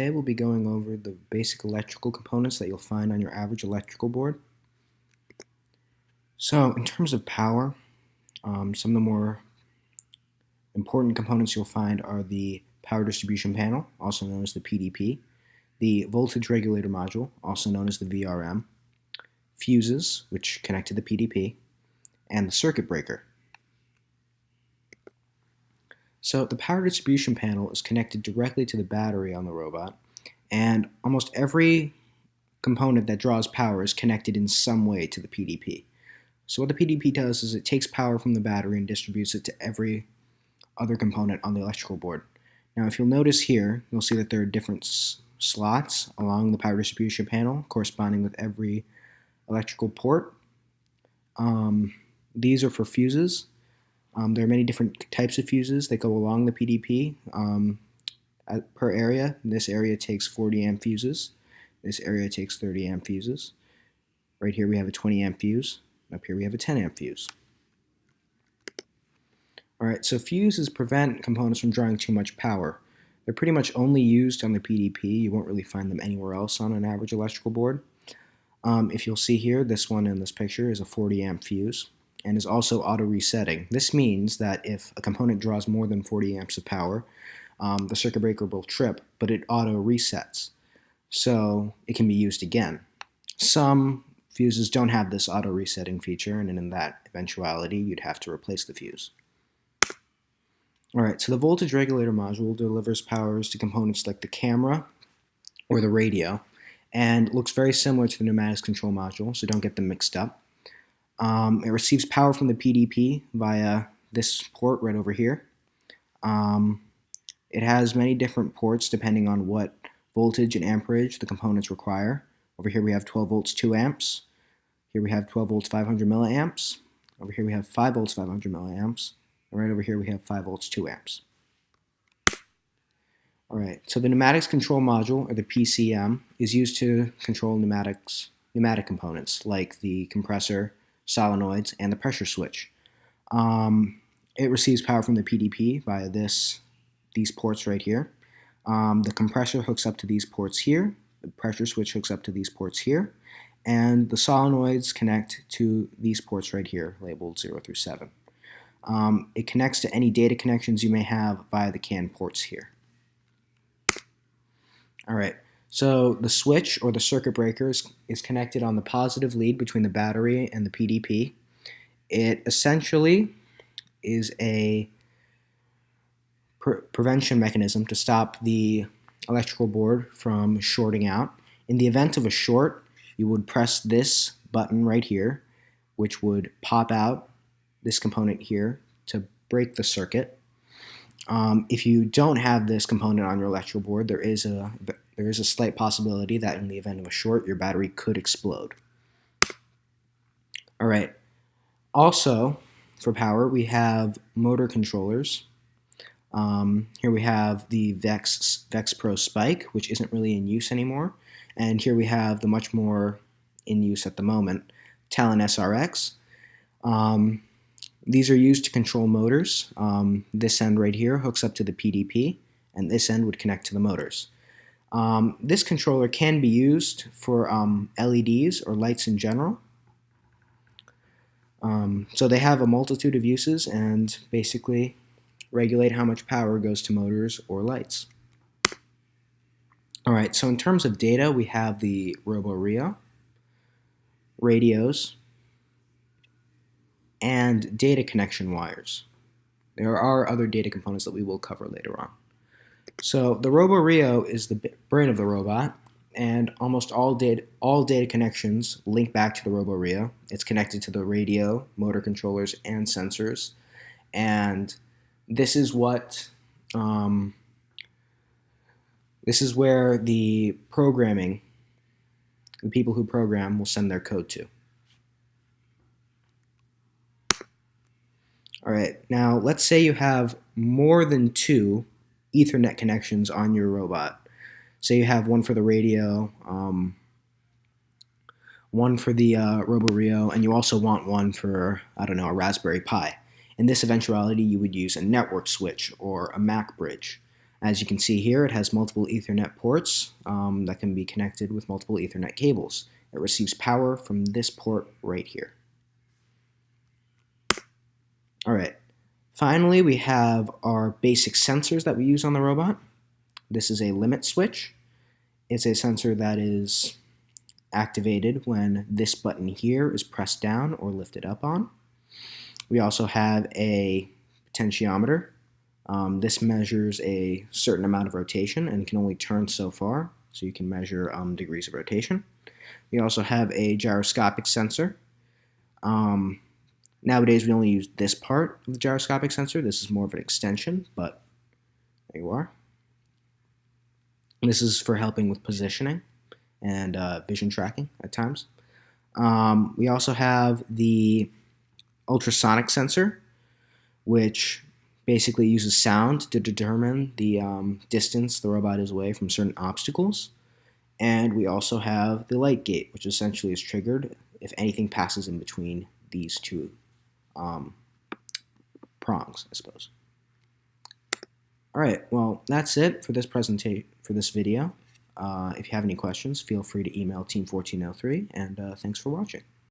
Today we'll be going over the basic electrical components that you'll find on your average electrical board. So in terms of power, some of the more important components you'll find are the power distribution panel, also known as the PDP, the voltage regulator module, also known as the VRM, fuses, which connect to the PDP, and the circuit breaker. So the power distribution panel is connected directly to the battery on the robot, and almost every component that draws power is connected in some way to the PDP. So what the PDP does is it takes power from the battery and distributes it to every other component on the electrical board. Now if you'll notice here, you'll see that there are different slots along the power distribution panel corresponding with every electrical port. These are for fuses. There are many different types of fuses that go along the PDP per area. This area takes 40 amp fuses. This area takes 30 amp fuses. Right here we have a 20 amp fuse. Up here we have a 10 amp fuse. Alright, so fuses prevent components from drawing too much power. They're pretty much only used on the PDP. You won't really find them anywhere else on an average electrical board. If you'll see here, this one in this picture is a 40 amp fuse and is also auto resetting. This means that if a component draws more than 40 amps of power, the circuit breaker will trip, but it auto resets, so it can be used again. Some fuses don't have this auto resetting feature, and in that eventuality you'd have to replace the fuse. Alright, so the voltage regulator module delivers powers to components like the camera or the radio, and looks very similar to the pneumatics control module, so don't get them mixed up. It receives power from the PDP via this port right over here. It has many different ports depending on what voltage and amperage the components require. Over here we have 12 volts 2 amps. Here we have 12 volts 500 milliamps. Over here we have 5 volts 500 milliamps. And right over here we have 5 volts 2 amps. Alright, so the pneumatics control module, or the PCM, is used to control pneumatic components like the compressor, solenoids, and the pressure switch. It receives power from the PDP via these ports right here. The compressor hooks up to these ports here, the pressure switch hooks up to these ports here, and the solenoids connect to these ports right here, labeled 0 through 7. It connects to any data connections you may have via the CAN ports here. Alright, so the switch or the circuit breaker is connected on the positive lead between the battery and the PDP. It essentially is a prevention mechanism to stop the electrical board from shorting out. In the event of a short, you would press this button right here, which would pop out this component here to break the circuit. If you don't have this component on your electrical board, there is a slight possibility that in the event of a short, your battery could explode. Alright, also for power we have motor controllers. Here we have the Vex Pro Spike, which isn't really in use anymore, and here we have the much more in use at the moment, Talon SRX. These are used to control motors. This end right here hooks up to the PDP, and this end would connect to the motors. This controller can be used for LEDs or lights in general. So they have a multitude of uses and basically regulate how much power goes to motors or lights. Alright, so in terms of data, we have the RoboRio, radios, and data connection wires. There are other data components that we will cover later on. So the RoboRio is the brain of the robot, and almost all data connections link back to the RoboRio. It's connected to the radio, motor controllers, and sensors, and this is what this is where the people who program will send their code to. Alright, now let's say you have more than 2 Ethernet connections on your robot. Say you have one for the radio, one for the RoboRio, and you also want one for, I don't know, a Raspberry Pi. In this eventuality, you would use a network switch or a MAC bridge. As you can see here, it has multiple Ethernet ports that can be connected with multiple Ethernet cables. It receives power from this port right here. All right. Finally, we have our basic sensors that we use on the robot. This is a limit switch. It's a sensor that is activated when this button here is pressed down or lifted up on. We also have a potentiometer. This measures a certain amount of rotation and can only turn so far, so you can measure degrees of rotation. We also have a gyroscopic sensor. Nowadays we only use this part of the gyroscopic sensor. This is more of an extension, but there you are. This is for helping with positioning and vision tracking at times. We also have the ultrasonic sensor, which basically uses sound to determine the distance the robot is away from certain obstacles. And we also have the light gate, which essentially is triggered if anything passes in between these two prongs, I suppose. All right, well, that's it for this video. If you have any questions, feel free to email team1403, and thanks for watching.